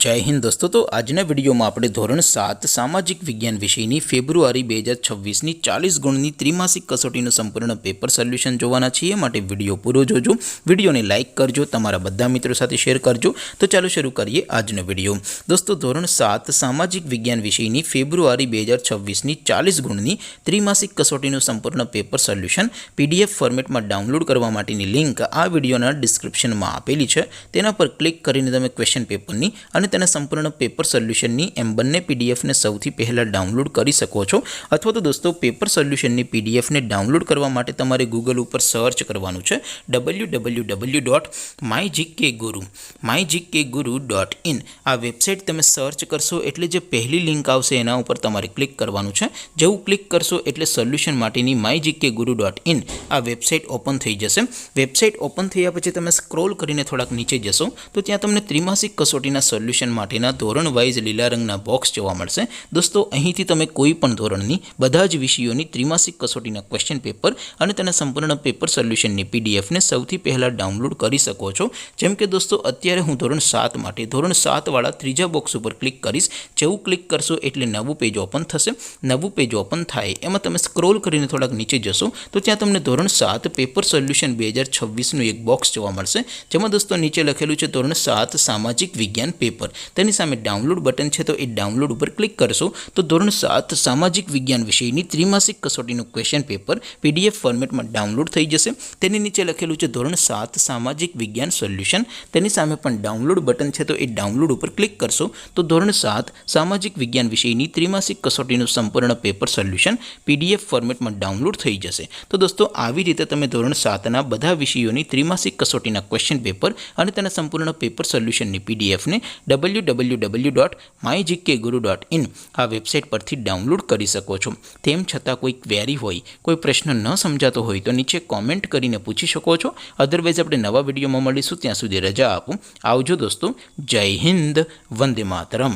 जय हिंद दोस्तों। तो आजना विडियो में આપણે ધોરણ 7 સામાજિક વિજ્ઞાન વિષયની ફેબ્રુઆરી 2026 ની 40 ગુણની ત્રિમાસિક કસોટીનું સંપૂર્ણ પેપર સોલ્યુશન જોવાના છીએ। માટે વિડિયો પૂરો જોજો, વિડિયોને લાઈક કરજો, તમારા બધા મિત્રો સાથે શેર કરજો। તો ચાલો શરૂ કરીએ આજનો વિડિયો। દોસ્તો ધોરણ 7 સામાજિક વિજ્ઞાન વિષયની ફેબ્રુઆરી 2026 ની 40 ગુણની ત્રિમાસિક કસોટીનું સંપૂર્ણ પેપર સોલ્યુશન પીડીએફ ફોર્મેટમાં ડાઉનલોડ કરવા માટેની લિંક આ વિડિયોના ડિસ્ક્રિપ્શનમાં આપેલી છે। તેના પર ક્લિક કરીને તમે ક્વેશ્ચન પેપરની અને તેના સંપૂર્ણ પેપર સોલ્યુશનની એમ બંને પીડીએફને સૌથી પહેલાં ડાઉનલોડ કરી શકો છો। અથવા તો દોસ્તો પેપર સોલ્યુશનની પીડીએફને ડાઉનલોડ કરવા માટે તમારે ગૂગલ ઉપર સર્ચ કરવાનું છે www.mygkguru.in। આ વેબસાઇટ તમે સર્ચ કરશો એટલે જે પહેલી લિંક આવશે એના ઉપર તમારે ક્લિક કરવાનું છે। જેવું ક્લિક કરશો એટલે સોલ્યુશન માટેની mygkguru.in આ વેબસાઇટ ઓપન થઈ જશે। વેબસાઇટ ઓપન થયા પછી તમે સ્ક્રોલ કરીને થોડાક નીચે જશો તો ત્યાં તમને ત્રિમાસિક કસોટીના સોલ્યુશન માટેના ધોરણ વાઇઝ લીલા રંગના બોક્સ જોવા મળશે। દોસ્તો અહીંથી તમે કોઈ પણ ધોરણની બધા જ વિષયોની ત્રિમાસિક કસોટીના ક્વેશ્ચન પેપર અને તેના સંપૂર્ણ પેપર સોલ્યુશનની પીડીએફને સૌથી પહેલાં ડાઉનલોડ કરી શકો છો। જેમ કે દોસ્તો અત્યારે હું ધોરણ 7 માટે ધોરણ 7 વાળા ત્રીજા બોક્સ ઉપર ક્લિક કરીશ। જેવું ક્લિક કરશો એટલે નવું પેજ ઓપન થશે। નવું પેજ ઓપન થાય એમાં તમે સ્ક્રોલ કરીને થોડાક નીચે જશો તો ત્યાં તમને ધોરણ 7 પેપર સોલ્યુશન 2026નું એક બોક્સ જોવા મળશે। જેમાં દોસ્તો નીચે લખેલું છે ધોરણ 7 સામાજિક વિજ્ઞાન પેપર। તેની સામે ડાઉનલોડ બટન છે તો એ ડાઉનલોડ ઉપર ક્લિક કરશો તો ધોરણ 7 સામાજિક વિજ્ઞાન વિષયની ત્રિમાસિક કસોટીનું ક્વેશ્ચન પેપર પીડીએફ ફોર્મેટમાં ડાઉનલોડ થઈ જશે। તેની નીચે લખેલું છે ધોરણ 7 સામાજિક વિજ્ઞાન સોલ્યુશન। તેની સામે પણ ડાઉનલોડ બટન છે તો એ ડાઉનલોડ ઉપર ક્લિક કરશો તો ધોરણ 7 સામાજિક વિજ્ઞાન વિષયની ત્રિમાસિક કસોટીનું સંપૂર્ણ પેપર સોલ્યુશન પીડીએફ ફોર્મેટમાં ડાઉનલોડ થઈ જશે। તો દોસ્તો આવી રીતે તમે ધોરણ 7ના બધા વિષયોની ત્રિમાસિક કસોટીના ક્વેશ્ચન પેપર અને તેના સંપૂર્ણ પેપર સોલ્યુશનની પીડીએફને www.mygkguru.in આ વેબસાઇટ પરથી ડાઉનલોડ કરી શકો છો। તેમ છતાં કોઈ ક્વેરી હોય, કોઈ પ્રશ્ન ન સમજાતો હોય તો નીચે કોમેન્ટ કરીને પૂછી શકો છો। અધરવાઇઝ આપણે નવા વિડીયોમાં મળીશું, ત્યાં સુધી રજા આપો। આવજો દોસ્તો, જય હિન્દ, વંદે માતરમ।